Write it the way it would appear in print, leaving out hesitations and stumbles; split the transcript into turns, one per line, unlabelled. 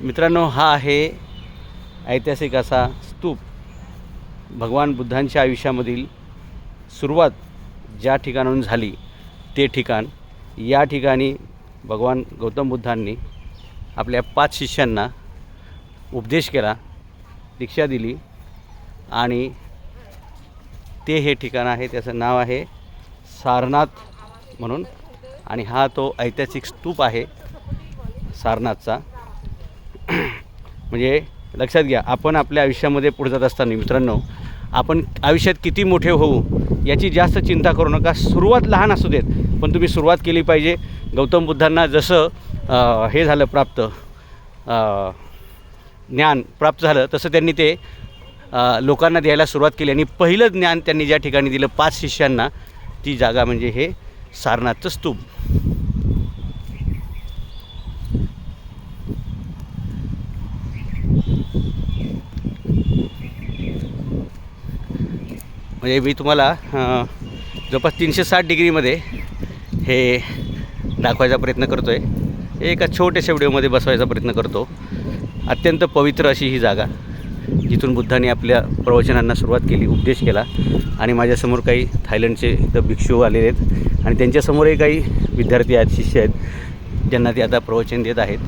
मित्रांनो, हा आहे ऐतिहासिक असा स्तूप. भगवान बुद्धांच्या आयुष्यामधील सुरुवात ज्या ठिकाणाहून झाली ते ठिकाण. या ठिकाणी भगवान गौतम बुद्धांनी आपल्या 5 शिष्यांना उपदेश केला, दीक्षा दिली आणि ते हे ठिकाण आहे. त्याचं नाव आहे सारनाथ म्हणून. आणि हा तो ऐतिहासिक स्तूप आहे सारनाथचा. म्हणजे लक्षात घ्या, आपण आपल्या आयुष्यामध्ये पुढे जात असताना मित्रांनो, आपण आयुष्यात किती मोठे होऊ याची जास्त चिंता करू नका. सुरुवात लहान असू देत, पण तुम्ही सुरुवात केली पाहिजे. गौतम बुद्धांना जसं हे झालं प्राप्त, ज्ञान प्राप्त झालं, तसं त्यांनी ते लोकांना द्यायला सुरुवात केली. आणि पहिलं ज्ञान त्यांनी ज्या ठिकाणी दिलं 5 शिष्यांना, ती जागा म्हणजे हे सारनाथचं स्तूप. म्हणजे मी तुम्हाला जवळपास 360 डिग्रीमध्ये हे दाखवायचा प्रयत्न करतो आहे. एका छोट्याशा व्हिडिओमध्ये बसवायचा प्रयत्न करतो. अत्यंत पवित्र अशी ही जागा, जिथून बुद्धांनी आपल्या प्रवचनांना सुरुवात केली, उपदेश केला. आणि माझ्यासमोर काही थायलंडचे इथं भिक्षू आलेले आहेत आणि त्यांच्यासमोरही काही विद्यार्थी आहेत, शिष्य आहेत, ज्यांना ते आता प्रवचन देत आहेत.